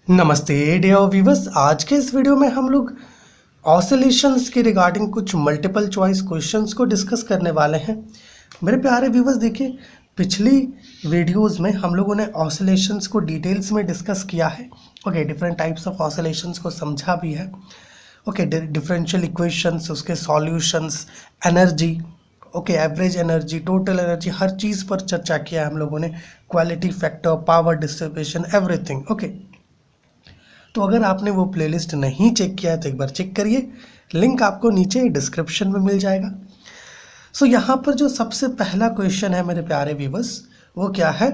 नमस्ते dear viewers. आज के इस वीडियो में हम लोग ऑसिलेशंस के रिगार्डिंग कुछ मल्टीपल चॉइस क्वेश्चंस को डिस्कस करने वाले हैं। मेरे प्यारे व्यूवर्स, देखिए पिछली वीडियोस में हम लोगों ने ऑसिलेशंस को डिटेल्स में डिस्कस किया है। Okay, different types of oscillations को समझा भी है। ओके, डिफरेंशियल इक्वेशंस, उसके solutions, energy, okay, average energy, total energy, हर चीज़ पर चर्चा किया है हम लोगों ने। Quality factor, power distribution, everything. Okay, तो अगर आपने वो प्लेलिस्ट नहीं चेक किया है तो एक बार चेक करिए, लिंक आपको नीचे डिस्क्रिप्शन में मिल जाएगा। सो यहाँ पर जो सबसे पहला क्वेश्चन है मेरे प्यारे व्यूवर्स, वो क्या है?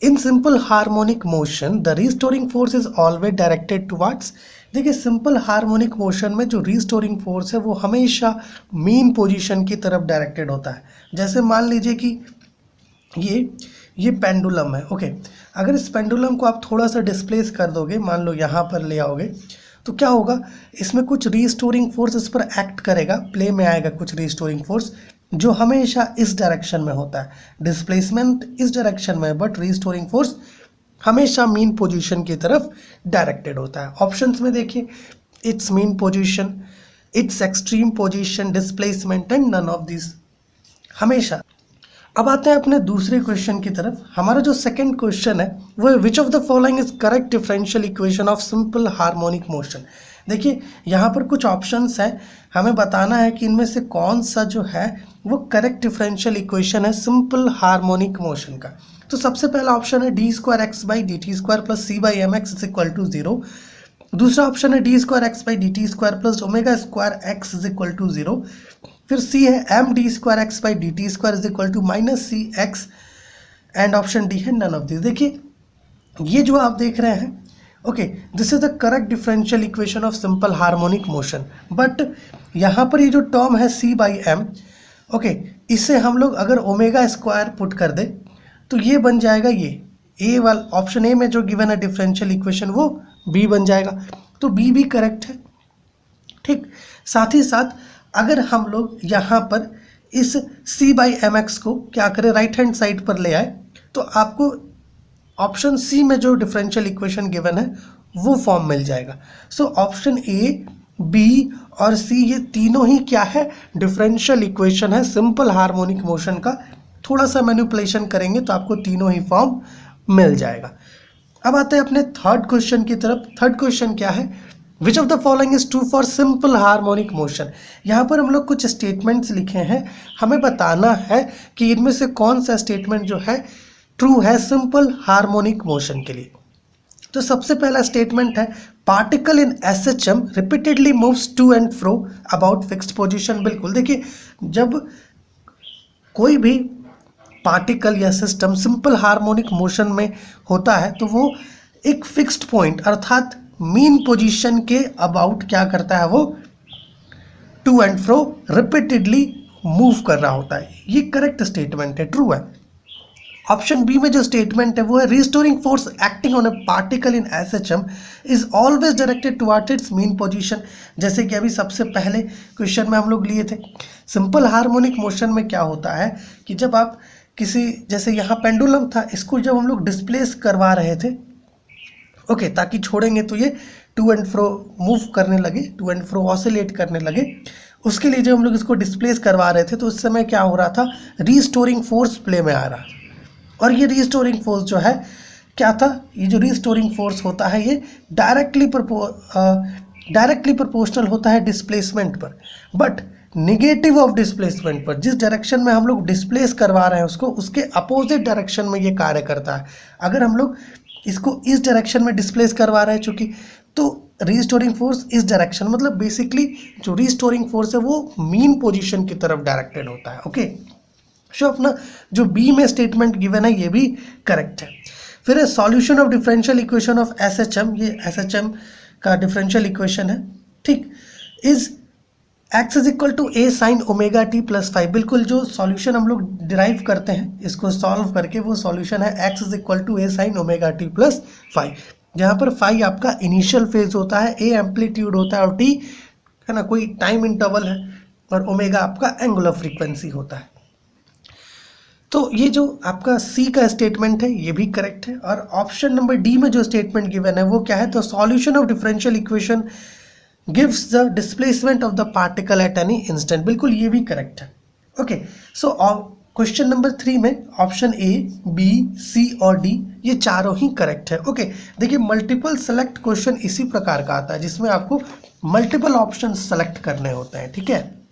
In simple harmonic motion the restoring force is always directed towards. देखिए, सिंपल हार्मोनिक मोशन में जो रिस्टोरिंग फोर्स है वो हमेशा मीन पोजीशन की तरफ डायरेक्टेड होता है। जैसे मान लीजिए कि ये पेंडुलम है। ओके, अगर इस पेंडुलम को आप थोड़ा सा डिस्प्लेस कर दोगे, मान लो यहाँ पर ले आओगे, तो क्या होगा? इसमें कुछ रीस्टोरिंग फोर्स इस पर एक्ट करेगा, प्ले में आएगा कुछ रीस्टोरिंग फोर्स जो हमेशा इस डायरेक्शन में होता है। डिस्प्लेसमेंट इस डायरेक्शन में, बट रीस्टोरिंग फोर्स हमेशा मीन पोजीशन की तरफ डायरेक्टेड होता है। ऑप्शंस में देखिए, it's mean position, it's extreme position, displacement and none of this, हमेशा। अब आते हैं अपने दूसरे क्वेश्चन की तरफ। हमारा जो सेकंड क्वेश्चन है वो है which of the following is correct differential equation of simple harmonic motion. देखिए, यहाँ पर कुछ ऑप्शंस हैं, हमें बताना है कि इनमें से कौन सा जो है वो करेक्ट डिफरेंशियल इक्वेशन है सिंपल हार्मोनिक मोशन का। तो सबसे पहला ऑप्शन है d²x/dt² plus c/mx is equal to 0। दूसरा ऑप्शन है d²x/dt² plus ω²x is equal to 0। फिर सी है md²x/dt² is equal to -cx, and option D है नन ऑफ दिस। देखिए, ये जो आप देख रहे हैं, okay, this is the correct differential equation of simple harmonic motion. But यहाँ पर ये जो टर्म है c/m, ओके, इसे हम लोग अगर ω² पुट कर दे तो ये बन जाएगा, ये ए वाला ऑप्शन ए में जो गिवन है डिफरेंशियल इक्वेशन वो बी बन जाएगा। तो बी भी करेक्ट है। ठीक, साथ ही साथ अगर हम लोग यहाँ पर इस c/mx को क्या करें, राइट हैंड साइड पर ले आए, तो आपको ऑप्शन सी में जो डिफरेंशियल इक्वेशन गिवन है वो फॉर्म मिल जाएगा। सो ऑप्शन ए, बी और सी, ये तीनों ही क्या है, डिफरेंशियल इक्वेशन है सिंपल हार्मोनिक मोशन का। थोड़ा सा मैनिपुलेशन करेंगे तो आपको तीनों ही फॉर्म मिल जाएगा। अब आते हैं अपने थर्ड क्वेश्चन की तरफ। थर्ड क्वेश्चन क्या है? Which of the following is true for simple harmonic motion. यहाँ पर हम लोग कुछ स्टेटमेंट्स लिखे हैं, हमें बताना है कि इनमें से कौन सा स्टेटमेंट जो है ट्रू है सिंपल हार्मोनिक मोशन के लिए। तो सबसे पहला स्टेटमेंट है particle in SHM repeatedly moves to and fro about fixed position. बिल्कुल, देखिए, जब कोई भी पार्टिकल या सिस्टम सिंपल हार्मोनिक मोशन में होता है तो वो एक फिक्स्ड पॉइंट अर्थात मीन पोजीशन के अबाउट क्या करता है, वो to and fro repeatedly move कर रहा होता है। ये करेक्ट स्टेटमेंट है, ट्रू है। ऑप्शन बी में जो स्टेटमेंट है वो है restoring force acting on a particle in SHM is always directed towards its mean position. जैसे कि अभी सबसे पहले क्वेश्चन में हम लोग लिए थे, सिंपल हार्मोनिक मोशन में क्या होता है कि जब आप किसी, जैसे यहाँ पेंडुलम था, इसको जब हम लोग डिस्प्लेस करवा रहे थे, ओके, ताकि छोड़ेंगे तो ये टू एंड फ्रो मूव करने लगे, टू एंड फ्रो ऑसिलेट करने लगे, उसके लिए जब हम लोग इसको डिस्प्लेस करवा रहे थे तो उस समय क्या हो रहा था, रीस्टोरिंग फोर्स प्ले में आ रहा। और ये रीस्टोरिंग फोर्स जो है क्या था, ये जो रीस्टोरिंग फोर्स होता है ये डायरेक्टली प्रोपोर्शनल होता है डिस्प्लेसमेंट पर, बट निगेटिव ऑफ डिस्प्लेसमेंट पर। जिस डायरेक्शन में हम लोग डिस्प्लेस करवा रहे हैं उसको, उसके अपोजिट डायरेक्शन में ये कार्य करता है। अगर हम लोग इसको इस डायरेक्शन में डिस्प्लेस करवा रहे हैं चूँकि, तो रीस्टोरिंग फोर्स इस डायरेक्शन, मतलब बेसिकली जो रीस्टोरिंग फोर्स है वो मीन पोजीशन की तरफ डायरेक्टेड होता है। ओके, सो अपना जो बी में स्टेटमेंट गिवन है ये भी करेक्ट है। फिर है solution of differential equation of SHM, ये SHM का डिफरेंशियल इक्वेशन है। ठीक, is x is equal to a sin ωt plus 5। बिल्कुल, जो सॉल्यूशन हम लोग डिराइव करते हैं इसको सॉल्व करके, वो सॉल्यूशन है x is equal to a sin ωt plus 5, जहाँ पर 5 आपका इनिशियल फेज होता है, a एम्पलीट्यूड होता है और t है ना कोई टाइम इंटरवल है, और ओमेगा आपका एंगुलर फ्रीक्वेंसी होता है। तो ये जो आपका सी का स्टेटमेंट है ये भी करेक्ट है। और ऑप्शन नंबर डी में जो स्टेटमेंट गिवन है वो क्या है, तो solution of differential equation gives the displacement of the particle at any instant, बिल्कुल ये भी करेक्ट है। ओके, सो क्वेश्चन नंबर 3 में ऑप्शन ए, बी, सी और डी ये चारों ही करेक्ट है। ओके, देखिए मल्टीपल सेलेक्ट क्वेश्चन इसी प्रकार का आता है जिसमें आपको मल्टीपल ऑप्शन सेलेक्ट करने होते हैं, ठीक है।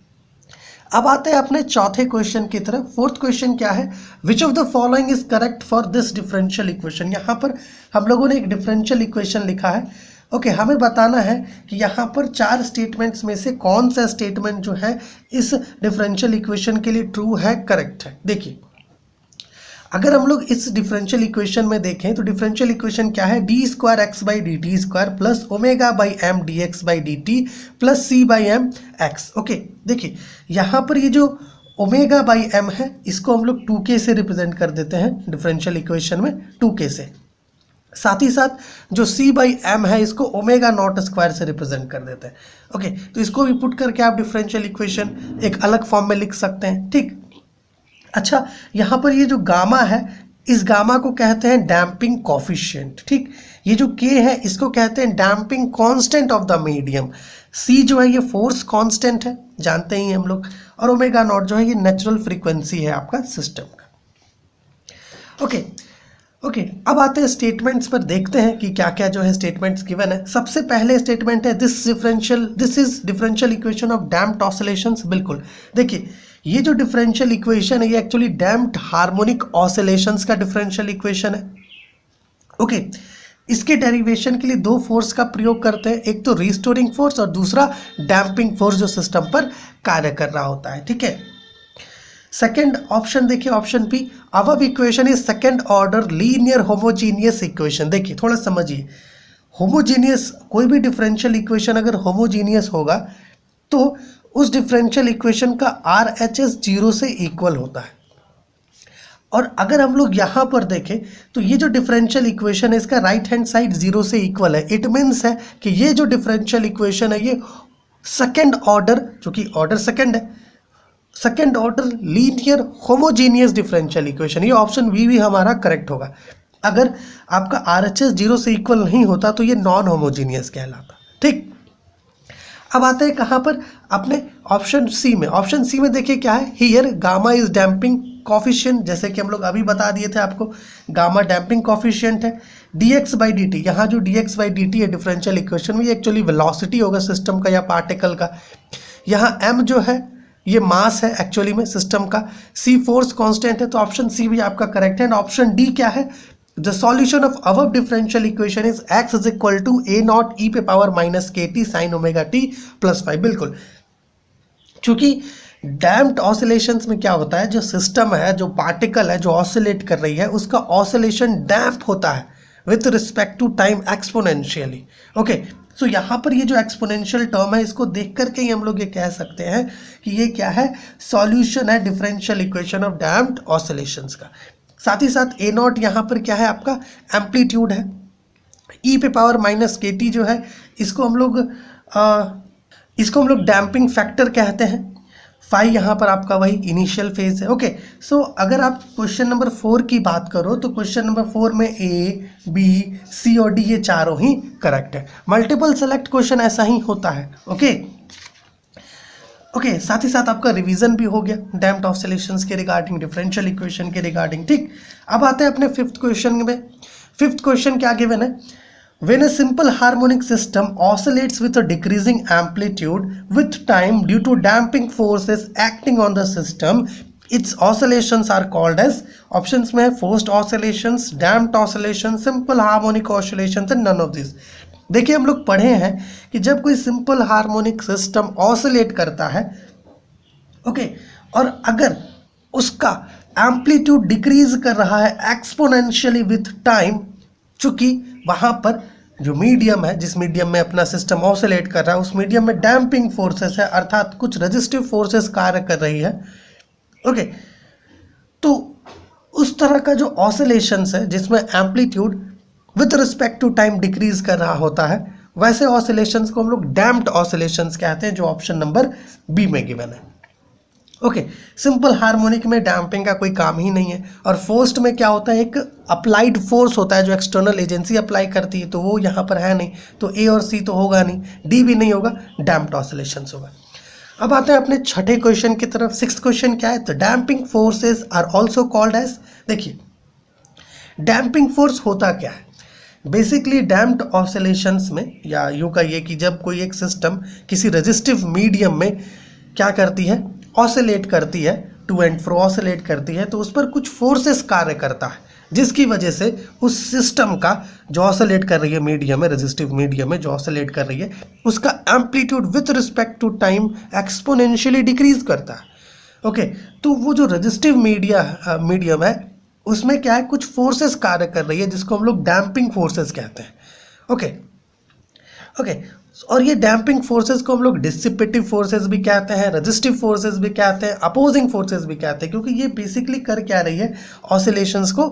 अब आते हैं अपने चौथे क्वेश्चन की तरफ। फोर्थ क्वेश्चन क्या है, which of the following is correct for this differential equation. यहाँ पर हम लोगों ने एक डिफरेंशियल इक्वेशन लिखा है। ओके, हमें बताना है कि यहाँ पर 4 स्टेटमेंट्स में से कौन सा स्टेटमेंट जो है इस डिफरेंशियल इक्वेशन के लिए ट्रू है, करेक्ट है। देखिए अगर हम लोग इस डिफरेंशियल इक्वेशन में देखें तो डिफरेंशियल इक्वेशन क्या है, d square x by d t square plus omega by m d x by d t plus c by m x. Okay, देखिए यहाँ पर ये जो ओमेगा बाई एम है इसको हम लोग 2k से रिप्रेजेंट कर देते हैं डिफरेंशियल इक्वेशन में 2k से। साथ ही साथ जो c बाई एम है इसको ओमेगा नॉट स्क्वायर से रिप्रेजेंट कर देते हैं। ओके, तो इसको भी पुट करके आप डिफरेंशियल इक्वेशन एक अलग फॉर्म में लिख सकते हैं, ठीक। अच्छा, यहाँ पर ये जो गामा है इस गामा को कहते हैं डैम्पिंग कॉफिशिएंट, ठीक। ये जो k है इसको कहते हैं damping constant of the medium. c जो है ये फोर्स कांस्टेंट है, जानते ही हम लोग, और ओमेगा नॉट जो है ये नेचुरल फ्रीक्वेंसी है आपका सिस्टम का। ओके, अब आते हैं स्टेटमेंट्स पर, देखते हैं कि क्या क्या जो है स्टेटमेंट्स गिवन है। सबसे पहले स्टेटमेंट है this is differential equation of damped oscillations. बिल्कुल, देखिए ये जो डिफरेंशियल इक्वेशन है ये एक्चुअली डैम्प्ड हार्मोनिक ऑसिलेशंस का डिफरेंशियल इक्वेशन है। ओके, इसके डेरिवेशन के लिए 2 फोर्स का प्रयोग करते हैं, एक तो रिस्टोरिंग फोर्स और दूसरा डैम्पिंग फोर्स जो सिस्टम पर कार्य कर रहा होता है, ठीक है। सेकेंड ऑप्शन देखिए, option B, above equation is second order linear homogeneous equation. देखिए थोड़ा समझिए, होमोजीनियस कोई भी डिफरेंशियल इक्वेशन अगर होमोजीनियस होगा तो उस डिफरेंशियल इक्वेशन का RHS 0 से इक्वल होता है। और अगर हम लोग यहाँ पर देखें तो ये जो डिफरेंशियल इक्वेशन है इसका राइट हैंड साइड 0 से इक्वल है। इट मीन्स है कि ये जो डिफरेंशियल इक्वेशन है ये सेकेंड ऑर्डर, जो कि ऑर्डर सेकेंड है, second order linear homogeneous differential equation, ये ऑप्शन बी भी हमारा करेक्ट होगा। अगर आपका RHS 0 से इक्वल नहीं होता तो ये नॉन होमोजीनियस कहलाता, ठीक। अब आते हैं कहाँ पर, अपने ऑप्शन सी में। ऑप्शन सी में देखिए क्या है, here gamma is damping coefficient, जैसे कि हम लोग अभी बता दिए थे आपको, गामा डैम्पिंग कॉफिशिएंट है। dx बाई डी टी, यहाँ जो dx बाई डी टी है डिफरेंशियल इक्वेशन में ये एक्चुअली वेलोसिटी होगा सिस्टम का या पार्टिकल का। यहाँ m जो है ये मास है एक्चुअली में सिस्टम का, c फोर्स कांस्टेंट है, तो ऑप्शन सी भी आपका करेक्ट है। एंड ऑप्शन डी क्या है, the solution of above differential equation is x is equal to a naught e पे power minus k t sine omega t plus 5। बिल्कुल, क्योंकि डैम्प्ड ऑसिलेशंस में क्या होता है, जो सिस्टम है, जो पार्टिकल है जो ऑसिलेट कर रही है उसका ऑसिलेशन डैम्प होता है with respect to time exponentially. Okay, so यहाँ पर ये जो एक्सपोनेंशियल टर्म है इसको देख करके ही हम लोग ये कह सकते हैं कि ये क्या है, सॉल्यूशन है differential equation of damped oscillations का। साथ ही साथ ए नॉट यहाँ पर क्या है, आपका एम्पलीट्यूड है, ई पे पावर माइनस के टी जो है इसको हम लोग डैम्पिंग फैक्टर कहते हैं। 5 यहाँ पर आपका वही इनिशियल फेज है। ओके, सो अगर आप क्वेश्चन नंबर 4 की बात करो तो क्वेश्चन नंबर 4 में ए, बी, सी और डी ये चारों ही करेक्ट है। मल्टीपल सेलेक्ट क्वेश्चन ऐसा ही होता है। ओके, साथ ही साथ आपका रिवीजन भी हो गया डैम्प्ड ऑसिलेशंस के रिगार्डिंग, डिफरेंशियल इक्वेशन के रिगार्डिंग, ठीक। अब आते हैं अपने 5th क्वेश्चन में। 5th क्वेश्चन क्या गिवन है, when a simple harmonic system oscillates with a decreasing amplitude with time due to damping forces acting on the system, its oscillations are called as, options में forced oscillations, damped oscillations, simple harmonic oscillations and none of these। देखिए हम लोग पढ़े हैं कि जब कोई simple harmonic system oscillate करता है, ओके, और अगर उसका एम्पलीट्यूड डिक्रीज कर रहा है एक्सपोनेंशियली विथ टाइम, चूंकि वहाँ पर जो मीडियम है, जिस मीडियम में अपना सिस्टम ऑसिलेट कर रहा है उस मीडियम में डैम्पिंग फोर्सेस है, अर्थात कुछ रेजिस्टिव फोर्सेस कार्य कर रही है। ओके, तो उस तरह का जो ऑसिलेशंस है जिसमें amplitude with respect to time decrease कर रहा होता है, वैसे ऑसिलेशंस को हम लोग डैम्प्ड ऑसिलेशंस कहते हैं, जो ऑप्शन नंबर बी में गिवन है। ओके, सिंपल हार्मोनिक में डैम्पिंग का कोई काम ही नहीं है। और फोर्स्ड में क्या होता है, एक अप्लाइड फोर्स होता है जो एक्सटर्नल एजेंसी अप्लाई करती है, तो वो यहाँ पर है नहीं, तो ए और सी तो होगा नहीं, डी भी नहीं होगा, डैम्प्ड ऑसिलेशंस होगा। अब आते हैं अपने छठे क्वेश्चन की तरफ। सिक्स क्वेश्चन क्या है, तो damping forces are also called as. देखिए डैम्पिंग फोर्स होता क्या है, बेसिकली डैम्प्ड ऑसिलेशंस में, या यूँ कहिए कि जब कोई एक सिस्टम किसी रेजिस्टिव मीडियम में क्या करती है, ऑसिलेट करती है, टू एंड फ्रो ऑसिलेट करती है, तो उस पर कुछ फोर्सेस कार्य करता है, जिसकी वजह से उस सिस्टम का जो ऑसिलेट कर रही है मीडियम में, रेजिस्टिव मीडियम में जो ऑसिलेट कर रही है, उसका amplitude with respect to time exponentially decrease करता है। ओके, तो वो जो रेजिस्टिव मीडियम है उसमें क्या है, कुछ फोर्सेस कार्य कर रही है जिसको हम लोग डैम्पिंग फोर्सेस कहते हैं। ओके, और ये डैम्पिंग फोर्सेस को हम लोग डिसिपेटिव फोर्सेस भी कहते हैं, रेजिस्टिव फोर्सेस भी कहते हैं, अपोजिंग फोर्सेस भी कहते हैं, क्योंकि ये बेसिकली कर क्या रही है, ऑसिलेशंस को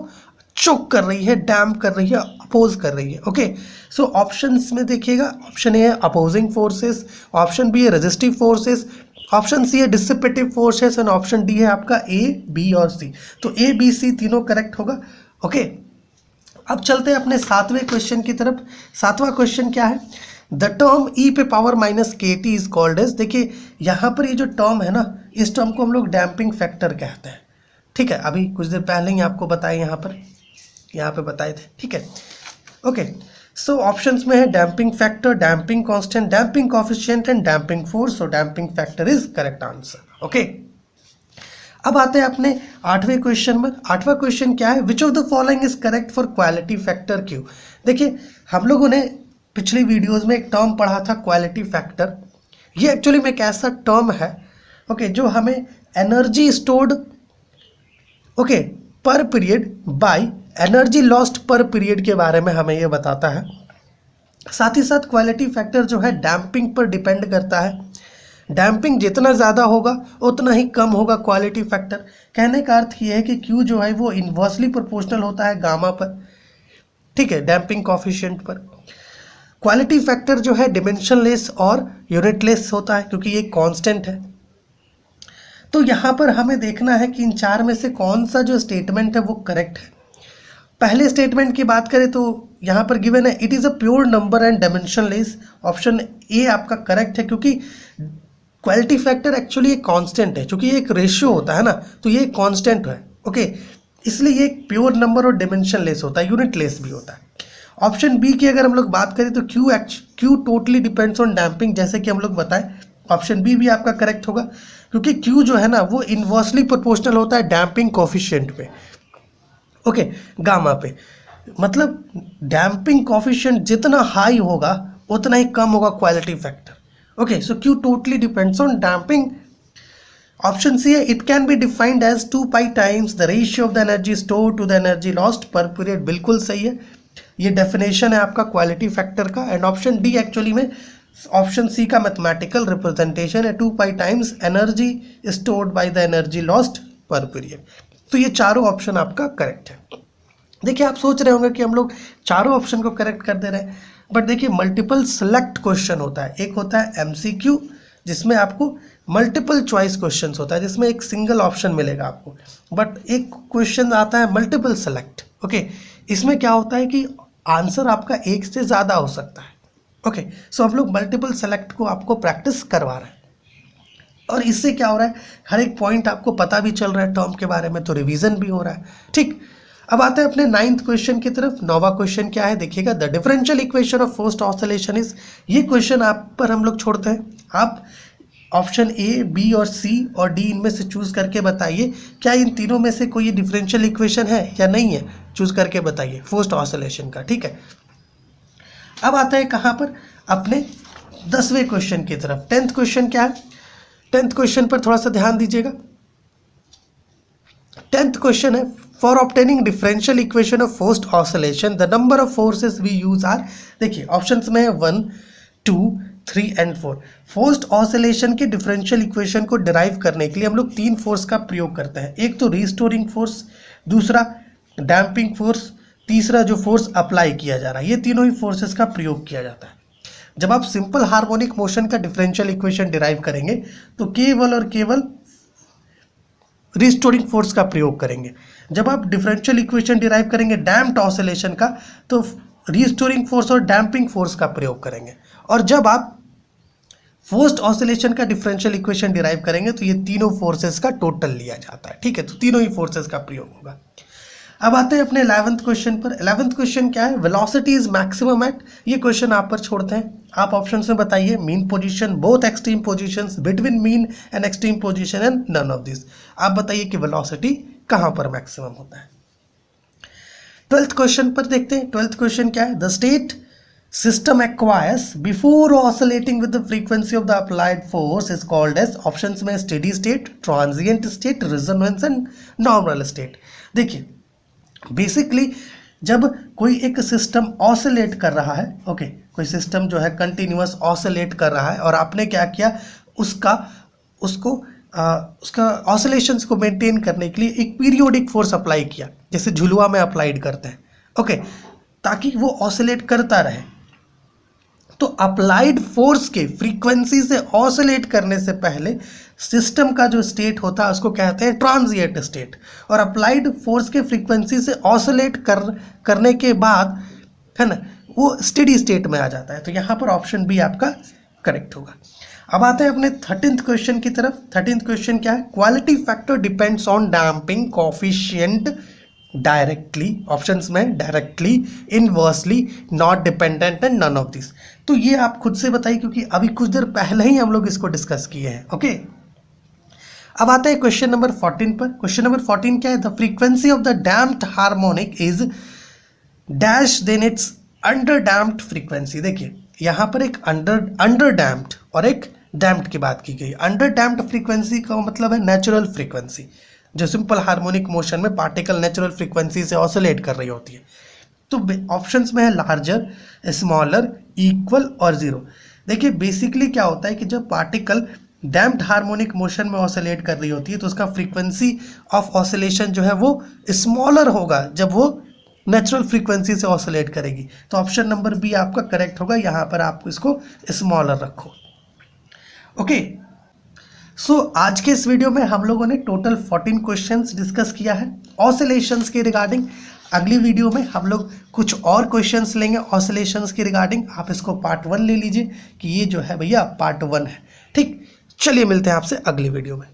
चोक कर रही है, डैम्प कर रही है, अपोज कर रही है। ओके, सो ऑप्शंस में देखिएगा, ऑप्शन ए है अपोजिंग फोर्सेस, ऑप्शन बी है रेजिस्टिव फोर्सेस, ऑप्शन सी है dissipative forces, and option D है आपका ए, बी और सी। तो ए, बी, सी तीनों करेक्ट होगा। ओके, अब चलते हैं अपने सातवें क्वेश्चन की तरफ। सातवां क्वेश्चन क्या है, द टर्म ई पे power minus k T is called as. देखिए यहाँ पर ये जो टर्म है ना, इस टर्म को हम लोग डैम्पिंग फैक्टर कहते हैं। ठीक है, अभी कुछ देर पहले ही आपको बताए, यहाँ पे बताए थे। ठीक है, ओके, सो ऑप्शंस में है damping factor, damping constant, damping coefficient and damping force. So damping factor is correct answer. Okay, अब आते हैं अपने आठवें क्वेश्चन में। आठवां क्वेश्चन क्या है, which of the following is correct for quality factor Q. देखिए हम लोगों ने पिछली वीडियोस में एक टर्म पढ़ा था क्वालिटी फैक्टर। ये एक्चुअली में एक ऐसा टर्म है, ओके, जो हमें एनर्जी स्टोर्ड, ओके, पर period by energy lost per period के बारे में हमें ये बताता है। साथ ही साथ क्वालिटी फैक्टर जो है डैम्पिंग पर डिपेंड करता है। डैम्पिंग जितना ज़्यादा होगा उतना ही कम होगा क्वालिटी फैक्टर। कहने का अर्थ ये है कि क्यू जो है वो इन्वर्सली प्रोपोर्शनल होता है गामा पर, ठीक है, डैम्पिंग कोएफिशिएंट पर। क्वालिटी फैक्टर जो है डिमेंशनलेस और यूनिटलेस होता है क्योंकि ये कांस्टेंट है। तो यहाँ पर हमें देखना है कि इन चार में से कौन सा जो स्टेटमेंट है वो करेक्ट है। पहले स्टेटमेंट की बात करें तो यहाँ पर गिवन है it is a pure number and dimensionless. Option A आपका करेक्ट है, क्योंकि क्वालिटी फैक्टर एक्चुअली एक कांस्टेंट है, क्योंकि ये एक रेशियो होता है ना, तो ये कांस्टेंट है। ओके, इसलिए ये एक प्योर नंबर और डायमेंशनलेस होता है, यूनिटलेस भी होता है। ऑप्शन बी की अगर हम लोग बात करें तो Q totally depends on damping, जैसे कि हम लोग बताएं। ऑप्शन बी भी आपका करेक्ट होगा, क्योंकि क्यू जो है ना वो इन्वर्सली प्रोपोर्शनल होता है डैम्पिंग कोएफिशिएंट पे, ओके, गामा पे। मतलब डैम्पिंग कोएफिशिएंट जितना हाई होगा उतना ही कम होगा quality factor. Okay, so Q totally depends on damping. Option C है it can be defined as 2 times the ratio of the energy store to the energy lost per period. बिल्कुल सही है, ये डेफिनेशन है आपका क्वालिटी फैक्टर का। And option D actually में option C का मैथमेटिकल रिप्रेजेंटेशन है, 2 times energy stored by the energy lost per period. तो ये चारों ऑप्शन आपका करेक्ट है। देखिए आप सोच रहे होंगे कि हम लोग चारों ऑप्शन को करेक्ट कर दे रहे हैं, बट देखिए मल्टीपल सेलेक्ट क्वेश्चन होता है। एक होता है एमसीक्यू जिसमें आपको मल्टीपल चॉइस क्वेश्चंस होता है, जिसमें एक सिंगल ऑप्शन मिलेगा आपको, बट एक क्वेश्चन आता है मल्टीपल सेलेक्ट। ओके, इसमें क्या होता है कि आंसर आपका एक से ज़्यादा हो सकता है। ओके, सो हम लोग मल्टीपल सेलेक्ट को आपको प्रैक्टिस करवा रहे हैं, और इससे क्या हो रहा है, हर एक पॉइंट आपको पता भी चल रहा है टर्म के बारे में, तो रिवीजन भी हो रहा है। ठीक, अब आते हैं अपने 9th क्वेश्चन की तरफ। 9वां क्वेश्चन क्या है, देखिएगा, the differential equation of forced oscillation is. ये क्वेश्चन आप पर हम लोग छोड़ते हैं, आप ऑप्शन ए, बी और सी और डी इनमें से चूज करके बताइए क्या इन तीनों में से कोई डिफरेंशियल इक्वेशन है या नहीं है, चूज करके बताइए फोर्स्ड ऑसिलेशन का। ठीक है, अब आता है कहाँ पर, अपने 10वें क्वेश्चन की तरफ। 10th क्वेश्चन क्या है, 10th क्वेश्चन पर थोड़ा सा ध्यान दीजिएगा। 10th क्वेश्चन है, for obtaining differential equation of forced oscillation the number of forces we use are. देखिए ऑप्शंस में है 1, 2, 3 एंड 4। फोर्स्ड ऑसिलेशन के डिफरेंशियल इक्वेशन को डिराइव करने के लिए हम लोग 3 फोर्स का प्रयोग करते हैं। एक तो रिस्टोरिंग फोर्स, दूसरा डैम्पिंग फोर्स, तीसरा जो फोर्स अप्लाई किया जा रहा है। ये तीनों ही फोर्सेस का प्रयोग किया जाता है। जब आप सिंपल हार्मोनिक मोशन का डिफरेंशियल इक्वेशन डिराइव करेंगे तो केवल और केवल रिस्टोरिंग फोर्स का प्रयोग करेंगे। जब आप डिफरेंशियल इक्वेशन डिराइव करेंगे डैम्प्ड ऑसिलेशन का, तो रिस्टोरिंग फोर्स और डैम्पिंग फोर्स का प्रयोग करेंगे। और जब आप फोर्स्ड ऑसिलेशन का डिफरेंशियल इक्वेशन डिराइव करेंगे तो ये तीनों फोर्सेस का टोटल लिया जाता है, ठीक है। तो तीनों ही फोर्सेस का प्रयोग होगा। अब आते हैं अपने 11th क्वेश्चन पर। 11th क्वेश्चन क्या है? वेलोसिटी इज मैक्सिमम एट, ये क्वेश्चन आप पर छोड़ते हैं, आप ऑप्शन में बताइए। Mean position, both extreme positions, between mean and extreme position and none of this. आप बताइए कि वेलोसिटी कहां पर मैक्सिमम होता है। 12th क्वेश्चन पर देखते हैं। 12th क्वेश्चन क्या है? The state system acquires before oscillating with the frequency of the applied force is called as, options में steady state, transient state, resonance and normal state। देखिए बेसिकली जब कोई एक सिस्टम ऑसिलेट कर रहा है, ओके, कोई सिस्टम जो है कंटिन्यूअस ऑसिलेट कर रहा है और आपने क्या किया, उसका ऑसिलेशंस को मेंटेन करने के लिए एक पीरियोडिक फोर्स अप्लाई किया, जैसे झुलुआ में अप्लाइड करते हैं, ओके, ताकि वो ऑसिलेट करता रहे। तो अप्लाइड फोर्स के फ्रीक्वेंसी से ऑसिलेट करने से पहले सिस्टम का जो स्टेट होता है उसको कहते हैं ट्रांजिएंट स्टेट, और अप्लाइड फोर्स के फ्रीक्वेंसी से ऑसिलेट करने के बाद, है ना, वो स्टेडी स्टेट में आ जाता है। तो यहाँ पर ऑप्शन बी आपका करेक्ट होगा। अब आते हैं अपने 13th क्वेश्चन की तरफ। 13th क्वेश्चन क्या है? Quality factor depends on damping coefficient directly, options में directly, inversely, not dependent and none of this. तो ये आप खुद से बताइए क्योंकि अभी कुछ देर पहले ही हम लोग इसको डिस्कस किए हैं, ओके। अब आते हैं क्वेश्चन नंबर 14 पर। क्वेश्चन नंबर 14 क्या है? The frequency of the damped harmonic is dash than its under damped frequency. देखिए यहाँ पर एक अंडर डैम्प्ड और एक डैम्प्ड की बात की गई। अंडर डैम्प्ड फ्रीक्वेंसी का मतलब है नेचुरल फ्रीक्वेंसी, जो सिंपल हार्मोनिक मोशन में पार्टिकल नेचुरल फ्रीक्वेंसी से ऑसिलेट कर रही होती है। तो ऑप्शंस में है लार्जर, स्मॉलर, इक्वल और जीरो। देखिए बेसिकली क्या होता है कि जब पार्टिकल डैम्प्ड हार्मोनिक मोशन में ऑसिलेट कर रही होती है तो उसका फ्रीक्वेंसी ऑफ ऑसिलेशन जो है वो स्मॉलर होगा जब वो नेचुरल फ्रीक्वेंसी से ऑसिलेट करेगी। तो ऑप्शन नंबर बी आपका करेक्ट होगा। यहाँ पर आप इसको स्मॉलर रखो, ओके। सो आज के इस वीडियो में हम लोगों ने टोटल 14 क्वेश्चंस डिस्कस किया है ऑसिलेशंस के रिगार्डिंग। अगली वीडियो में हम लोग कुछ और क्वेश्चंस लेंगे ऑसिलेशंस के रिगार्डिंग। आप इसको पार्ट 1 ले लीजिए कि ये जो है भैया पार्ट 1 है, ठीक। चलिए मिलते हैं आपसे अगली वीडियो में।